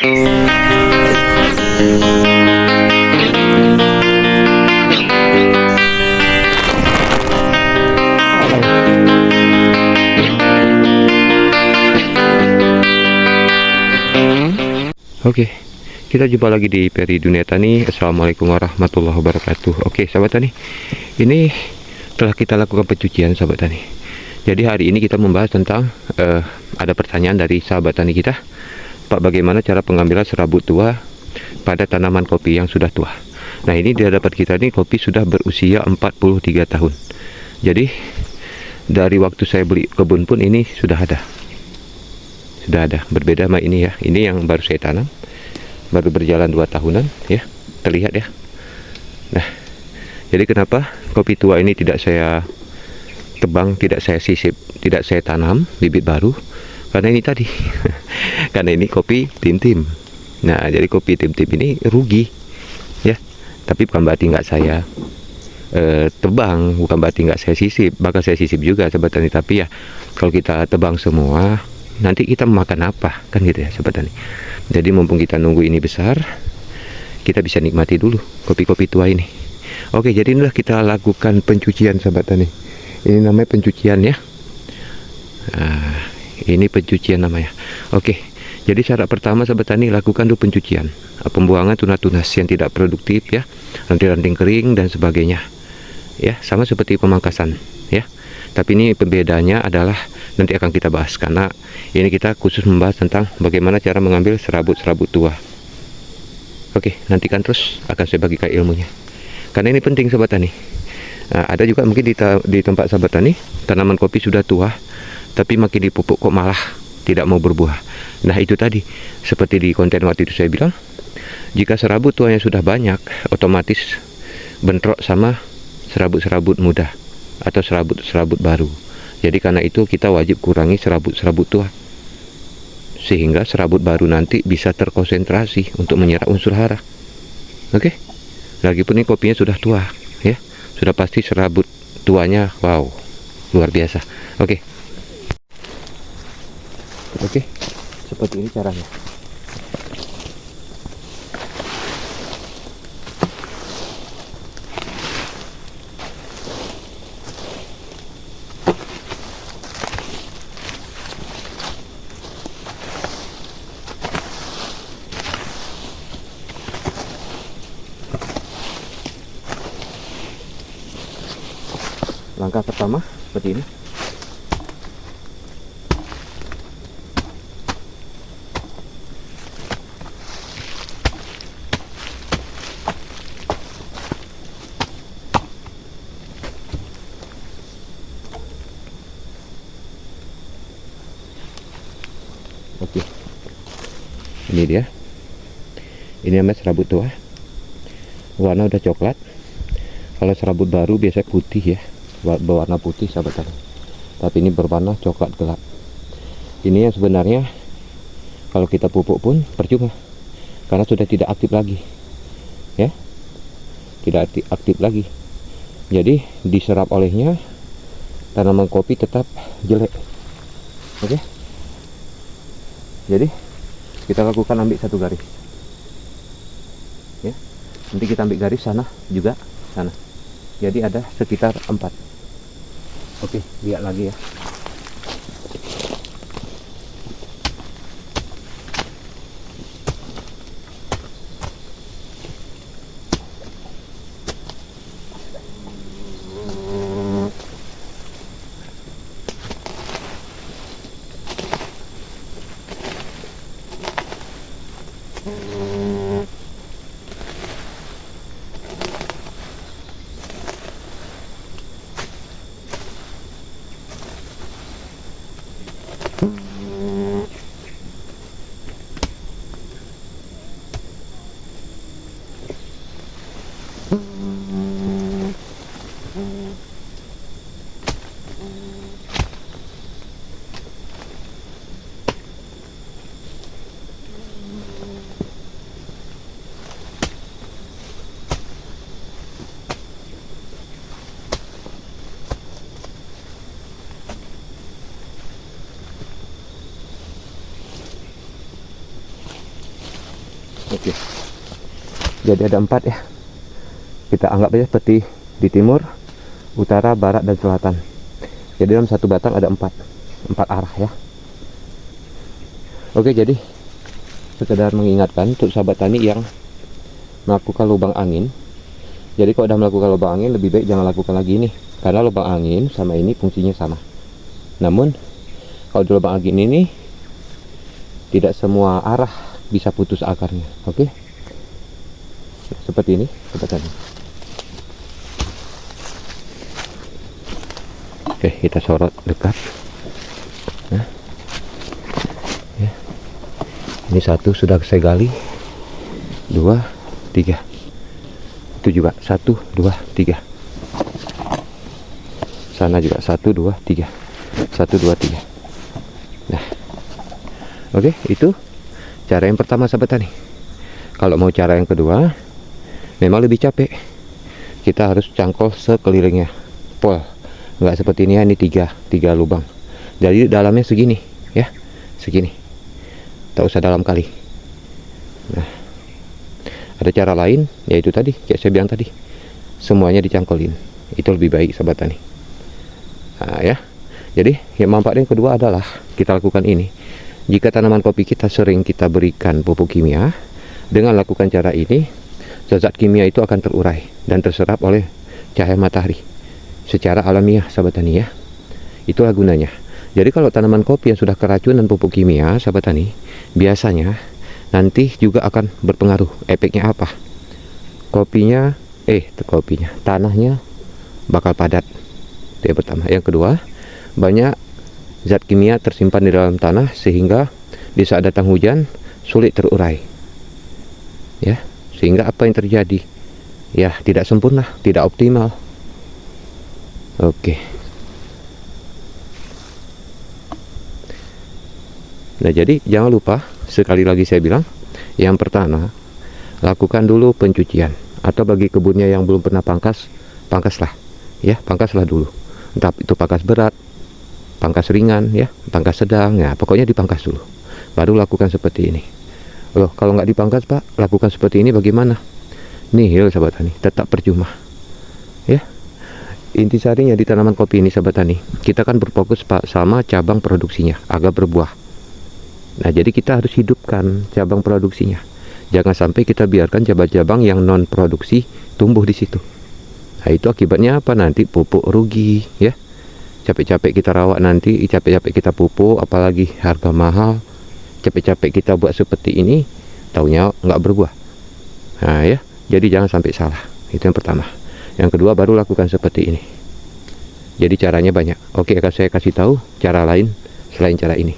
Oke, kita jumpa lagi di Peri Dunia Tani. Assalamualaikum warahmatullahi wabarakatuh. Oke, sahabat tani, ini telah kita lakukan pencucian, sahabat tani. Jadi hari ini kita membahas tentang ada pertanyaan dari sahabat tani kita, Pak, bagaimana cara pengambilan serabut tua pada tanaman kopi yang sudah tua. Nah, ini di hadapan kita ini kopi sudah berusia 43 tahun. Jadi dari waktu saya beli kebun pun ini sudah ada. Berbeda sama ini ya. Ini yang baru saya tanam, baru berjalan 2 tahunan ya, terlihat ya. Nah, jadi kenapa kopi tua ini tidak saya tebang, tidak saya sisip, tidak saya tanam bibit baru? Karena ini tadi karena ini kopi tim-tim. Nah, jadi kopi tim-tim ini rugi ya. Tapi bukan berarti nggak saya tebang, bukan berarti nggak saya sisip, bakal saya sisip juga sebetulnya. Tapi ya kalau kita tebang semua, nanti kita makan apa, kan gitu ya sobat tani. Jadi mumpung kita nunggu ini besar, kita bisa nikmati dulu kopi-kopi tua ini. Oke, jadi inilah kita lakukan pencucian sobat tani. Ini namanya pencucian ya. Nah, ini pencucian namanya. Oke, jadi syarat pertama sobat tani, lakukan dulu pencucian, pembuangan tunas-tunas yang tidak produktif ya, ranting-ranting kering dan sebagainya ya, sama seperti pemangkasan ya. Tapi ini pembedanya adalah nanti akan kita bahas, karena ini kita khusus membahas tentang bagaimana cara mengambil serabut-serabut tua. Oke, nantikan terus, akan saya bagikan ilmunya, karena ini penting sobat tani. Nah, ada juga mungkin di tempat sobat tani tanaman kopi sudah tua, tapi makin dipupuk kok malah tidak mau berbuah. Nah, itu tadi seperti di konten waktu itu saya bilang, jika serabut tuanya sudah banyak, otomatis bentrok sama serabut-serabut muda atau serabut-serabut baru. Jadi karena itu kita wajib kurangi serabut-serabut tua, sehingga serabut baru nanti bisa terkonsentrasi untuk menyerap unsur hara. Oke, lagipun ini kopinya sudah tua ya, sudah pasti serabut tuanya wow luar biasa. Oke, seperti ini caranya. Langkah pertama seperti ini. Oke, ini dia. Ini namanya serabut tua, warna udah coklat. Kalau serabut baru biasanya putih ya, berwarna putih sahabat tani, tapi ini berwarna coklat gelap. Ini yang sebenarnya kalau kita pupuk pun percuma, karena sudah tidak aktif lagi ya, tidak aktif lagi. Jadi diserap olehnya tanaman kopi tetap jelek. Oke, jadi kita lakukan ambil satu garis ya, nanti kita ambil garis sana juga, sana, jadi ada sekitar 4. Oke, lihat lagi ya. Oke. Jadi ada 4 ya. Kita anggap aja seperti di timur, utara, barat, dan selatan. Jadi dalam satu batang ada 4 arah ya. Oke, jadi sekedar mengingatkan untuk sahabat tani yang melakukan lubang angin. Jadi kalau udah melakukan lubang angin, lebih baik jangan lakukan lagi ini, karena lubang angin sama ini fungsinya sama. Namun kalau di lubang angin ini tidak semua arah bisa putus akarnya. Oke, seperti ini sahabat tani. Oke, kita sorot dekat. Nah, ya. Ini 1 sudah saya gali, 2, 3. Itu juga 1, 2, 3. Sana juga 1, 2, 3. 1, 2, 3. Nah, oke, itu cara yang pertama sahabat tani. Kalau mau cara yang kedua, memang lebih capek. Kita harus cangkol sekelilingnya pol. Nggak seperti ini ya, ini 3 lubang. Jadi dalamnya segini ya, segini. Tak usah dalam kali. Nah, ada cara lain, yaitu tadi kayak saya bilang tadi, semuanya dicangkolin. Itu lebih baik sahabat tani. Nah, ya. Jadi yang manfaat yang kedua adalah kita lakukan ini. Jika tanaman kopi kita sering kita berikan pupuk kimia, dengan lakukan cara ini, zat kimia itu akan terurai dan terserap oleh cahaya matahari secara alamiah sahabat tani ya. Itulah gunanya. Jadi kalau tanaman kopi yang sudah keracunan pupuk kimia sahabat tani, biasanya nanti juga akan berpengaruh. Efeknya apa? Tanahnya bakal padat. Itu yang pertama. Yang kedua, banyak zat kimia tersimpan di dalam tanah sehingga di saat datang hujan sulit terurai. Ya, sehingga apa yang terjadi? Ya, tidak sempurna, tidak optimal. Oke. Nah, jadi jangan lupa, sekali lagi saya bilang, yang pertama, lakukan dulu pencucian. Atau bagi kebunnya yang belum pernah pangkas, pangkaslah. Ya, pangkaslah dulu. Entah itu pangkas berat, pangkas ringan, ya, pangkas sedang, ya, pokoknya dipangkas dulu. Baru lakukan seperti ini. Loh, kalau nggak dipangkas Pak, lakukan seperti ini bagaimana? Nihil sahabat tani, tetap percuma. Ya. Intisarinya di tanaman kopi ini sahabat tani, kita kan berfokus Pak sama cabang produksinya agar berbuah. Nah, jadi kita harus hidupkan cabang produksinya. Jangan sampai kita biarkan cabang-cabang yang non produksi tumbuh di situ. Nah, itu akibatnya apa? Nanti pupuk rugi, ya. Capek-capek kita rawat nanti, capek-capek kita pupuk, apalagi harga mahal. Capek-capek kita buat seperti ini, taunya nggak berbuah. Nah, ya. Jadi jangan sampai salah. Itu yang pertama. Yang kedua, baru lakukan seperti ini. Jadi caranya banyak. Oke, akan saya kasih tahu cara lain selain cara ini.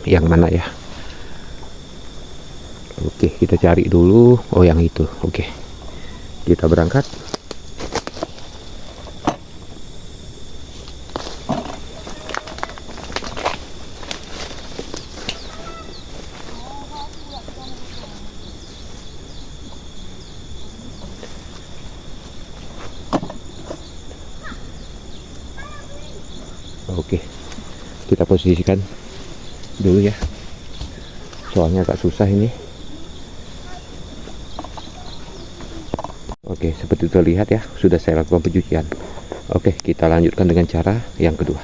Yang mana ya? Oke, kita cari dulu. Oh, yang itu. Oke, kita berangkat. Oke, kita posisikan dulu ya, soalnya agak susah ini. Oke, seperti terlihat ya, sudah saya lakukan pencucian. Oke, kita lanjutkan dengan cara yang kedua.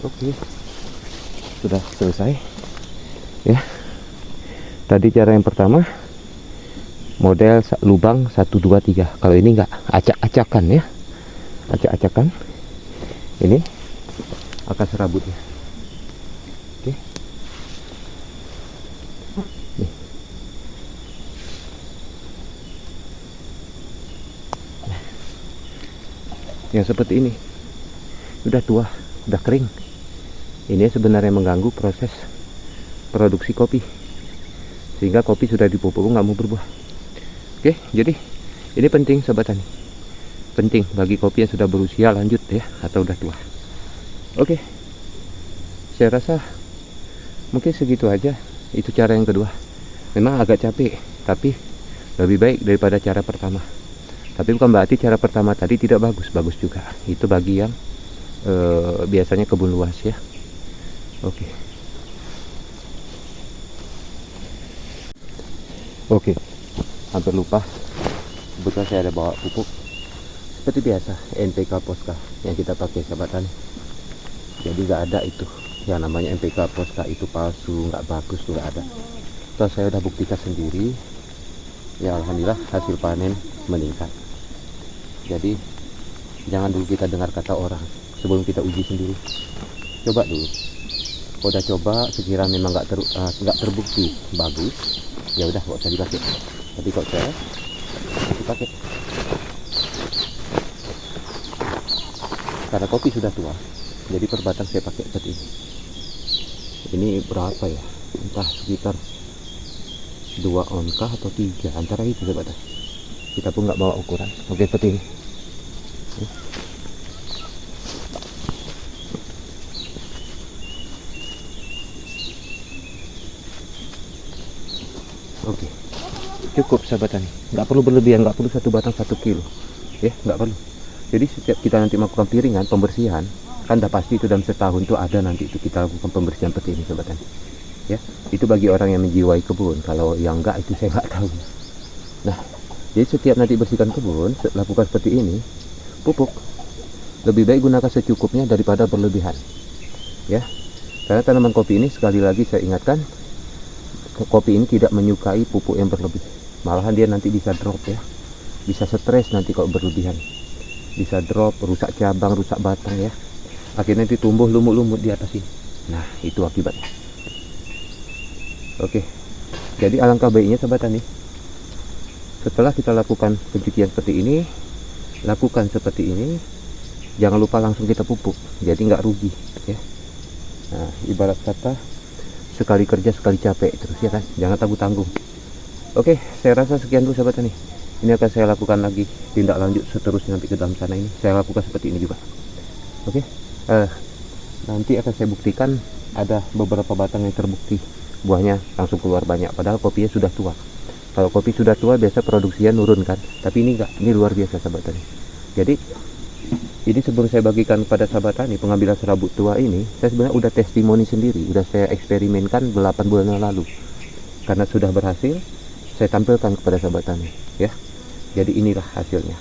Oke, sudah selesai ya. Tadi cara yang pertama model lubang 1 2 3. Kalau ini enggak, acak-acakan ya. Acak-acakan. Ini akan serabutnya. Oke. Nih. Yang seperti ini udah tua, udah kering. Ini sebenarnya mengganggu proses produksi kopi, sehingga kopi sudah dipupuk nggak mau berbuah. Oke, jadi ini penting sobat tani, penting bagi kopi yang sudah berusia lanjut ya, atau udah tua. Oke, saya rasa mungkin segitu aja. Itu cara yang kedua. Memang agak capek, tapi lebih baik daripada cara pertama. Tapi bukan berarti cara pertama tadi tidak bagus, bagus juga. Itu bagi yang biasanya kebun luas ya. Oke. Oke, hampir lupa. Kebetulan saya ada bawa pupuk seperti biasa, NPK Posca yang kita pakai sahabat tani. Jadi nggak ada itu yang namanya NPK Posca itu palsu, nggak bagus tuh, nggak ada. Terus saya udah buktikan sendiri. Ya alhamdulillah hasil panen meningkat. Jadi jangan dulu kita dengar kata orang sebelum kita uji sendiri. Coba dulu. Kalau udah coba sekiranya memang nggak terbukti bagus, ya udah nggak usah dipakai. Tapi kalau saya dipakai karena kopi sudah tua, jadi perbatang saya pakai seperti ini. Ini berapa ya, entah sekitar 2 on kah atau 3, antara itu sahabat. Kita pun nggak bawa ukuran. Oke, seperti ini. Oke, cukup sahabat tani, nggak perlu berlebihan, nggak perlu satu batang 1 kilo ya, nggak perlu. Jadi setiap kita nanti melakukan piringan pembersihan, kan udah pasti itu dalam setahun tuh ada nanti itu kita lakukan pembersihan seperti ini sahabat tani ya. Itu bagi orang yang menjiwai kebun. Kalau yang enggak, itu saya nggak tahu. Nah, jadi setiap nanti bersihkan kebun, lakukan seperti ini. Pupuk lebih baik gunakan secukupnya daripada berlebihan ya, karena tanaman kopi ini, sekali lagi saya ingatkan, kopi ini tidak menyukai pupuk yang berlebih. Malahan dia nanti bisa drop ya, bisa stres nanti kalau berlebihan, bisa drop, rusak cabang, rusak batang ya. Akhirnya nanti tumbuh lumut-lumut di atas ini. Nah, itu akibatnya. Oke, jadi alangkah baiknya sahabat tani, setelah kita lakukan pencucian seperti ini, lakukan seperti ini, jangan lupa langsung kita pupuk, jadi nggak rugi ya. Nah, ibarat kata sekali kerja sekali capek terus ya kan, jangan tanggung-tanggung. Oke, saya rasa sekian dulu sahabat tani. Ini akan saya lakukan lagi tindak lanjut seterusnya nanti ke dalam sana. Ini saya lakukan seperti ini juga. Oke, nanti akan saya buktikan. Ada beberapa batang yang terbukti buahnya langsung keluar banyak, padahal kopinya sudah tua. Kalau kopi sudah tua biasa produksinya nurun kan, tapi ini enggak, ini luar biasa sahabat tani. Jadi ini sebelum saya bagikan kepada sahabat tani pengambilan serabut tua ini, saya sebenarnya udah testimoni sendiri, udah saya eksperimenkan 8 bulan yang lalu. Karena sudah berhasil, saya tampilkan kepada sahabat tani ya. Jadi inilah hasilnya.